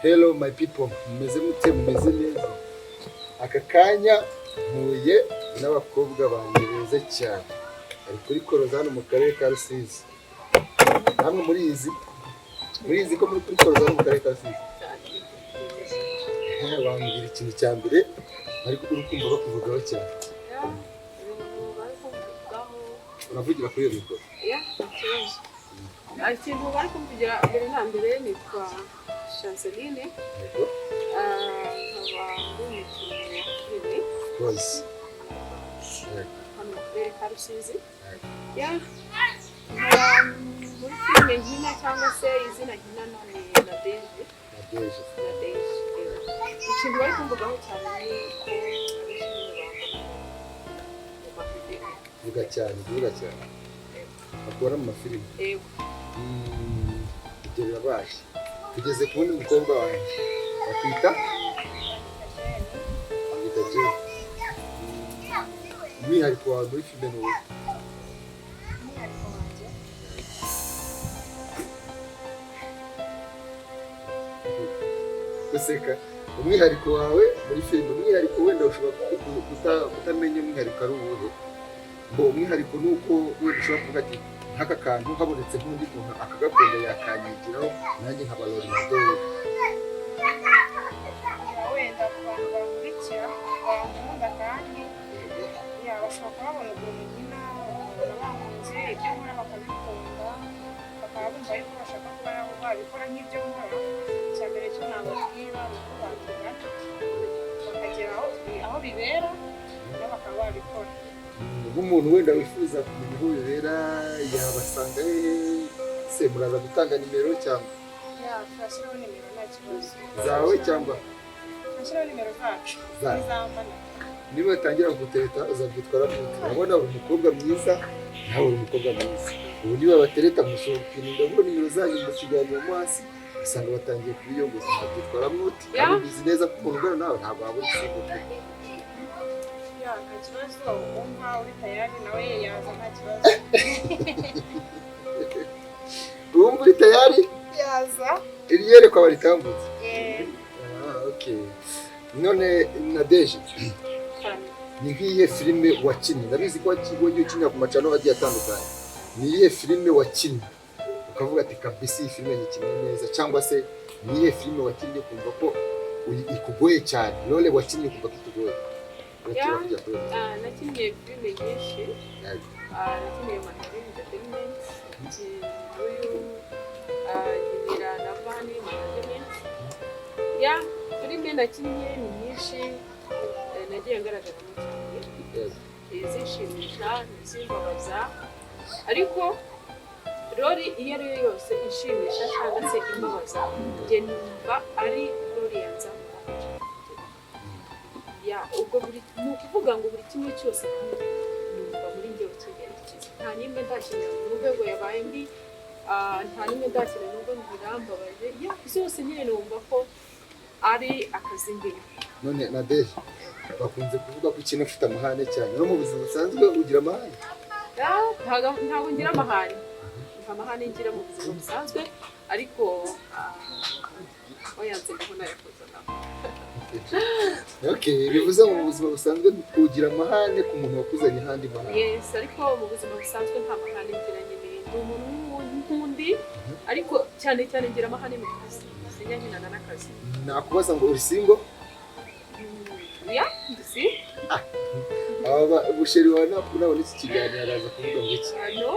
Hello my people, mumeze mute mumeze neza? Aka kanya mpuye n'abakobwa banjye beza cyane. Ari kuri Korozano mu karere ka Rusizi. Namwe murizi ko muri kuri Korozano mu karere ka Rusizi. Bambwira ikintu cya mbere ariko urukumva bakuvugaho cyane. Uravugira kuri iyo mikoro? Ikintu bari kumvugira mbere na mbere nitwa Chanceline. Nkaba ndi umukinnyi wa filime. Rwose. Hano mu karere ka Rusizi. Muri filime nkina cyangwa se izina nkina ni Nadege. Ikintu bari kumvugaho cyane ni ko vuga cyane. Akora mu mafilime. Yego. Ibyo birabaye. Tugeze ku wundi mukobwa wanjye. Bakwita? Bakwita Jane. Umwihariko wawe muri filime ni uwo? Guseka. Umwihariko wawe muri filime, umwihariko wenda ushobora kutamenya umwihariko ari uwuhe. Ngo umwihariko ni uko wenda ushobora kuvuga ati nk'aka kantu habonetse nk'undi muntu akagakunda yakanyigiraho nanjye nkabarora imidodo. Wenda ku bantu bakurikira bankunda kandi bashobora kubabona ukuntu nkina bakabona bankunze ibyo nkora bakabikunda bakaba bumva yuko bashaka kuba nabo babikora nk'ibyo nkora. Icya mbere cyo nababwira ni uko batugana bakagera aho bibera nabo bakaba babikora. Nk'umuntu wenda wifuza kumenya aho bibera yabasanga se muraza gutanga nimero cyangwa turashyiraho nimero nta kibazo zawe cyangwa turashyiraho nimero zacu n'izambana. niba batangira kugutereta uzabyitwara gute? urabona uri umukobwa mwiza nawe uri umukobwa mwiza. Ubu niba batereta musohoka ndabona nimero zanyu mu kiganiro mo hasi usanga batangiye kubiyongoza ntabyitwara gute? Kandi bizi neza ko umuntu ungana nawe ntabwo waba ugisimbuka. Nta kibazo wumva uri tayari nawe yaza nta kibazo. Wumva uri tayari? Yaza. Iri yerekwa baritambutse. Okay. None Nadege. Ni nk'iyihe filime wakinnye? Ndabizi ko wagiye ukinira ku macano agiye atandukanye. Ni iyihe filime wakinnye ukavuga ati kabisa iyi filime nyikinnye neza, cyangwa se ni iyihe filime wakinnye kumva ko ikugoye cyane role wakinnye kumva ko ikugoye? Nakinnye filime nyinshi. Nakinnye Management Entertainment, nkinira na Vani Management. Filime nakinnye ni nyinshi nagiye ngaragaramo cyane. Izishimisha n'izimbabaza, ariko role iyo ari yo yose ishimisha cyangwa se imbabaza njye numva ari role yanzamura. Ubwo ni ukuvuga ngo buri kimwe cyose numva muri njyewe kigerageza. Nta n'imwe ndakinira mu rwego yabaye mbi, nta n'imwe ndakinira nubwo birambabaje. Zose nyine numva ko ari akazi mbere. None Nadege, bakunze kuvuga ko ukina ufite amahane cyane. No mu buzima busanzwe ugira amahane? Ntabwo ngira amahane. Nta mahane ngira mu buzima busanzwe, ariko oyanze ndabona yakoze nawe. Okay, bivuze mu buzima busanzwe ugira amahane ku muntu wakuzanye handi mahane. Yes, ariko mu buzima busanzwe nta mahane ngira nyine. Ndi umuntu nk'undi, ariko cyane ngira amahane mu kazi. Sinya nyina n'akazi. Nakubaza ngo uri single? Ndisi. Busheri wa nabona iki kiganiro araza kuvuga ngo iki? No.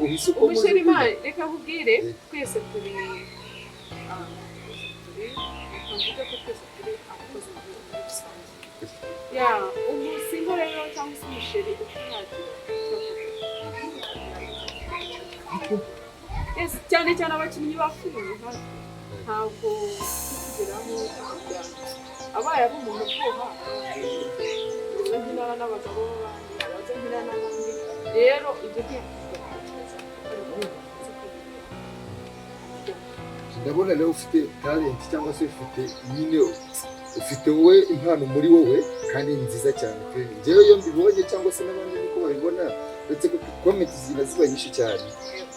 Uhise uko muzi. Busheri ma reka nkubwire twese turi mvuga ko twese turi abakozi muri rusange. Umusingo rero cyangwa se umusheri utaragira cyane abakinnyi ba filime ntabwo tugeraho abaye ari umuntu ufuha nkina n'abagabo b'abandi abaza nkina n'abandi rero ibyo ndabona rero ufite talent cyangwa se ufite wowe impano muri wowe kandi nziza cyane pe. Njyewe iyo mbibonye cyangwa se n'abandi niko babibona uretse ko komenti ziba ziba nyinshi cyane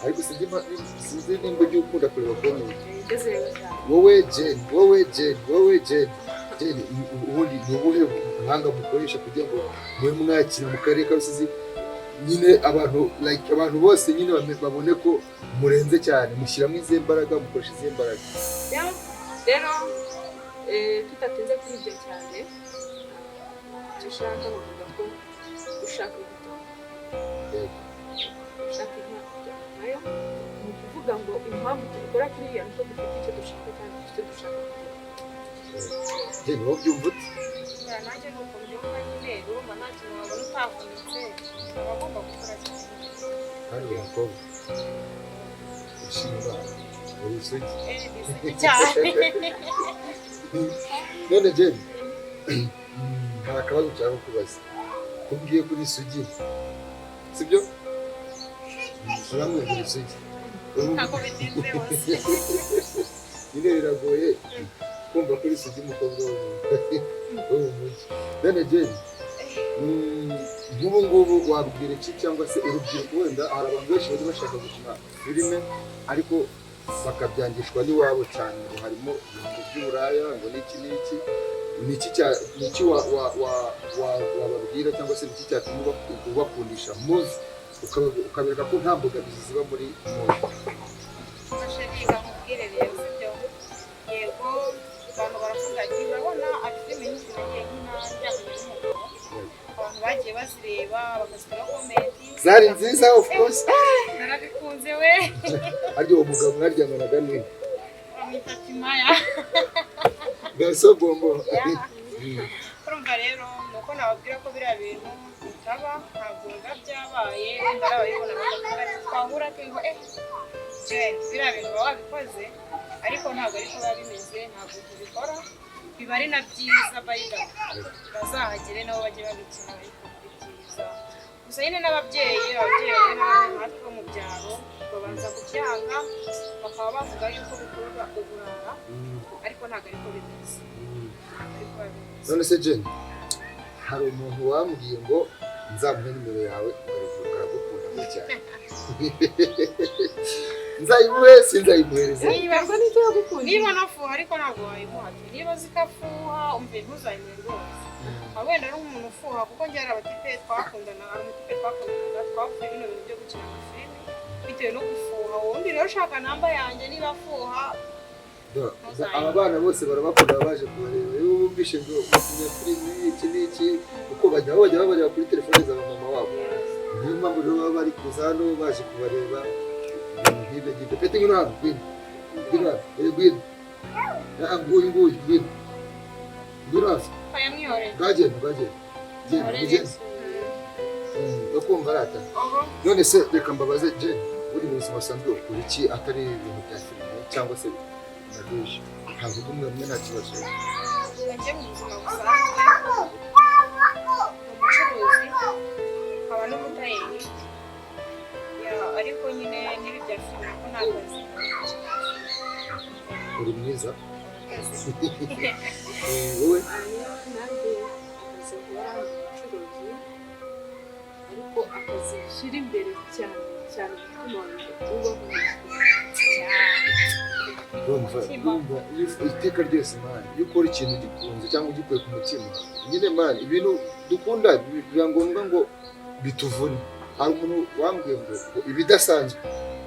ariko sinzi nimba ujya ukunda kureba komenti. wowe Jane ubundi ni ubuhe buhanga mukoresha kugira ngo mube mwakina mu karere ka Rusizi nyine abantu bose nyine babone ko murenze cyane, mushyiramo izihe mbaraga, mukoresha izihe mbaraga? Rero tutatinze kuri ibyo cyane, dushaka bavuga ko ushaka nayo ni ukuvuga ngo impamvu tubikora kuriya nuko dufite icyo dushaka kandi icyo dushaka. Jane wowe byumva ute? nanjye nuko mbyumva nyine urumva nta kintu wabona utavunitse aba agomba gukora cyane kandi uyu mukobwa ushima uri isugi cyane. none Jane nta kabazo nshaka kukubaza, kubwiye kuri isugi sibyo? uramwegera isugi ntabwo bitinze hose nyine biragoye kumva kuri isugi umukobwa wo mu mujyi. none Jane nk'ubu ngubu wabwira iki cyangwa se urubyiruko, wenda hari abantu benshi bari bashaka gukina filime ariko bakabyangishwa n'iwabo cyane, ngo harimo ibintu by'uburaya ngo niki wababwira cyangwa se niki cyatuma ubakundisha muzi ukabereka ko nta mbogamizi ziba muri muzi? fashe niga nkubwire rero sibyo, yego abantu baravuga ati urabona filime nyinshi nagiye nkina njyanye n'umugabo, abantu bagiye bazireba bakazikora komenti zari nziza of course narabikunze we. ariko uwo mugabo mwaryamanaga nini? bamwita Timaya gaso bombo. urumva rero nuko nababwira ko biriya bintu bitaba, ntabwo biba byabaye, wenda arababibona bakavuga ati twahura tubiho Jane biriya bintu uba wabikoze ariko ntabwo ariko biba bimeze, ntabwo tubikora, biba ari na byiza bayida bazahagere nabo bajye babikina ariko ari byiza gusa nyine n'ababyeyi bamwe natwe bo mu byaro babanza kubyanga bakaba bavuga yuko bikorwa uburara ariko ntabwo ariko bimeze. none se Jane hari umuntu wambwiye ngo nzamuhe nimero yawe ukaragukunda cyane nzayimuhe sinzayimuhereze? niba nafuha ariko ntabwo wayimuha, niba zikafuha umve ntuzayimuhe rwose. wenda ari umuntu ufuha kuko njye hari abatipe twakundana, hari umutipe twakundana twapfuye bino bintu byo gukina amafilime bitewe no gufuha. wundi rero ushaka namba yanjye niba afuha aba bana bose barabakunda baje kubareba, iyo bumvishe ngo bakinya filime iki n'iki uko bajya babareba kuri telefone za mama wabo, niyo mpamvu rero baba bari kuza hano baje kubareba ibintu nk'ibyo. pete ngwino hano ngwino hafi bwagenda ukumva arata. none se reka mbabaze Jane, buri munsi wasanzwe ukora iki atari ibintu bya filime cyangwa se nadeje? ntavuga umwe nta kibazo. njye mu buzima busanzwe umucuruzi nkaba n'umutayeri, ariko nyine n'ibi bya filime ko nta kazi. uri mwiza wowe? nanjye akazi nkora ubucuruzi ariko akazi gashyira imbere cyane cyane umutima wanjye urumva iteka ryose mani, iyo ukora ikintu gikunze cyangwa ugikuye ku mutima nyine mani, ibintu dukunda biba ngombwa ngo bituvune. hari umuntu wambwiye ngo ibidasanzwe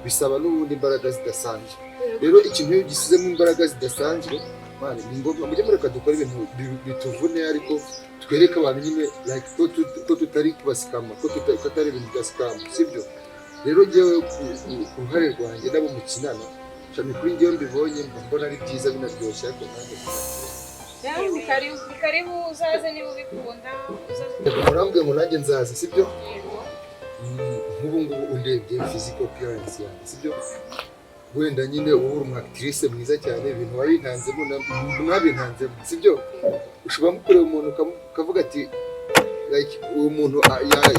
bisaba n'ubundi imbaraga zidasanzwe. rero ikintu iyo gisizemo imbaraga zidasanzwe mani, ni ngombwa mujye mureka dukora ibintu bituvune ariko twereke abantu nyine ko tutari kubasikama, ko tutari ibintu bya sikamu, sibyo? rero njyewe ku ruhare rwanjye nabo mukinana cyane kuri njyewe mbibonye mbona ari byiza binaryoshye, ariko nanjye ni karibu uzaze niba ubikunda murambwiye ngo nanjye nzaza, sibyo? nk'ubu ngubu undebye physical appearance yanjye, sibyo? wenda nyine uba uri umwakitirise mwiza cyane, ibintu wabintanzemo mwabintanzemo, sibyo? ushobora kureba umuntu ukavuga ati uwo muntu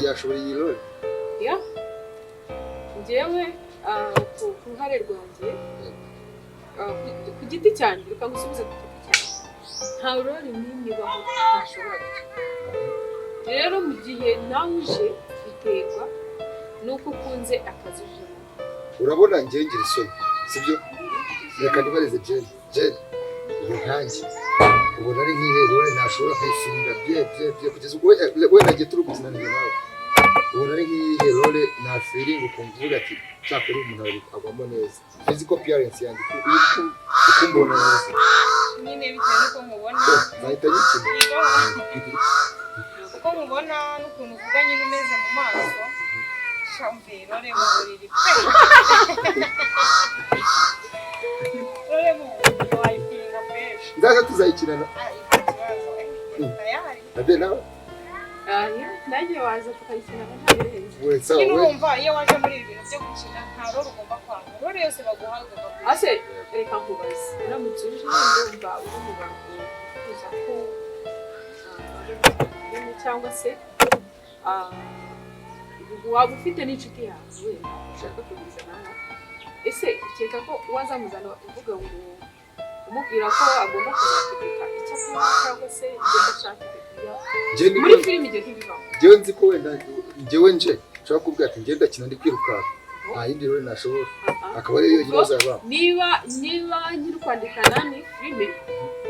yashobora iyi role. njyewe ku ruhare rwanjye ku giti cyanjye, reka ngusubize ku giti cyanjye, nta role n'imwe ibaho ntashobora gukina. rero mu gihe nawe uje biterwa nuko ukunze akazi ujemo. Urabona njye ngira isoni sibyo, reka nibarize Jane ubu nkanjye ubona ari nk'iherore ntashobora kwifinga bye kugeza ubwo we nagiye turi gukina nawe, ubona ari nk'iherore nafiringa ukumva uvuga ati cyakora umuntu agwamo neza physical appearance yanjye ukumbona neza nyine bitewe n'uko mubona nahita nyikina uko mubona n'ukuntu uvuga nyine umeze mu maso shambe rore mu buriri rore mu buriri wayipinga peshi ndaza tuzayikirana nabe nawe nanjye waza tukayikina ntabirenze. Urumva iyo waje muri ibi bintu byo gukina nta rore ugomba kwanga, rore yose baguhaga ase reka nkubaze uramutse uje ndumva uri mu bantu bifuza ko cyangwa se waba ufite n'inshuti yawe wenda ushaka kuguza nawe, ese ukeka ko wazamuzana uvuga ngo umubwira ko agomba kuzategeka icyo akora cyangwa se ibyo ashaka kujya muri filime igihe ntibibaho? Njyewe nzi ko wenda njyewe nje nshobora kuvuga ati njye ndakina ndi kwirukanka nta yindi rero nashobora, akaba ariyo yonyine azaba. Niba nyiri kwandika nani filime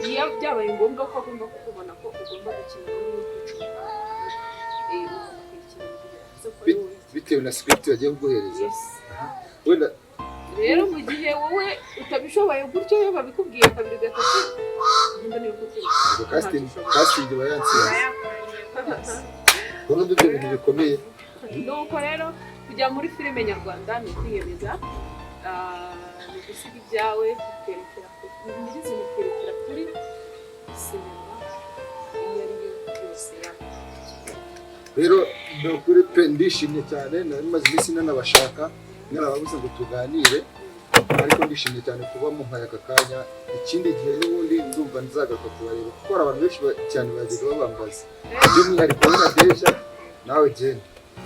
iyo byabaye ngombwa ko agomba kukubona ko ugomba gukina bitewe na script yagiye kuguhereza wenda rero mu gihe wowe utabishoboye gutyo iyo babikubwiye kabiri gatatu ngenda niyo kuko casting bayansiye kono ibyo bintu bikomeye. Nuko rero kujya muri filime nyarwanda ni kwiyemeza, ni gusiga ibyawe ukerekera kuri sinema iyo ari yo yose yaba. Rero kuri pe ndishimye cyane, nari maze iminsi nanabashaka narababuze ngo tuganire, ariko ndishimye cyane kuba mumpaye aka kanya. Ikindi gihe n'ubundi ndumva nzagaruka kubareba kuko hari abantu benshi cyane bagiye babambaza by'umwihariko na Deja nawe Jane,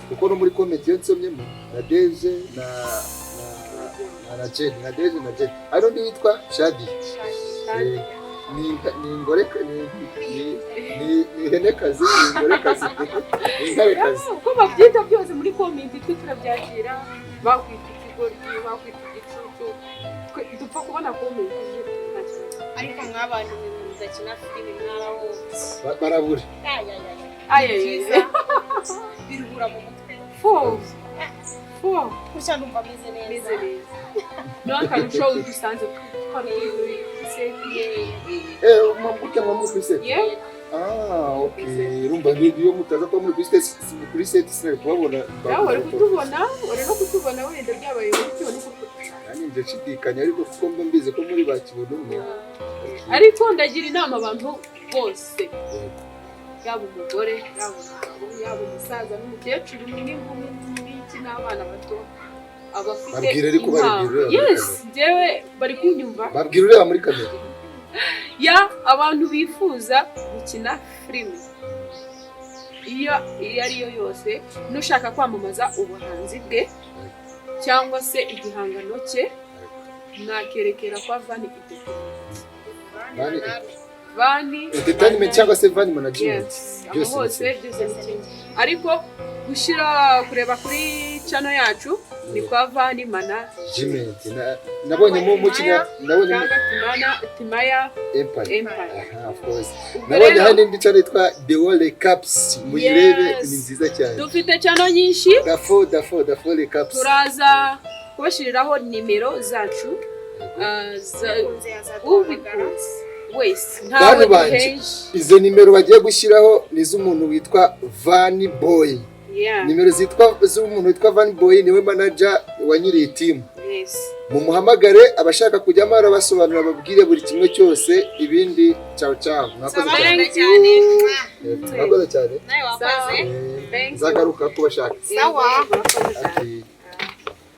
kuko no muri comment yo nsomyemo na Deja na Jane hari undi witwa Shadi ni ingoreka ni ihenekazi ni inkarekazi uko babyita byose muri comment turabyakira, bakwita ikigoryi bakwita igicucu dupfa kubona comment ariko mw'abantu mudakina filime mwarahose barabura biruhura mu mutwe gusa ndumva meze neza n'akarusho udusanze urumva nk'iyo mutaza kuba muri kuri seti sinari kubabona. Uri no kutubona wenda byabaye gutyo kandi ndashidikanya ariko kuko mba mbizi ko muri bakibona umwe, ariko ndagira inama abantu bose yaba umugore yaba umusaza n'umukecuru n'inkumi n'iki n'abana bato abafite impano. Yes, njyewe bari kunyumva babwira ureba muri kamera abantu bifuza gukina filime iyo ariyo yose, nushaka kwamamaza ubuhanzi bwe cyangwa se igihangano cye, mwakerekera kwa Vani entertainment cyangwa se Vani management byose ariko kureba kuri channel yacu ni kwa Vani management. Nabonye mu mukina Timaya Empire. Of course. Nabonye hano indi channel yitwa The Wall Caps, muyirebe ni nziza cyane. Dufite channel nyinshi Dafo Caps. Turaza kubashiriraho nimero zacu wese ntawe banje. Izo nimero bagiye gushyiraho ni z'umuntu witwa Vani Boy. Nimero z'umuntu witwa Vani Boy niwe manager wa nyiri team. Mumuhamagare abashaka kujyamo arabasobanurira babwire buri kimwe cyose, ibindi ciao. Mwakoze cyane. Nawe wakoze. Nzagaruka kubashaka. Sawa. Okay.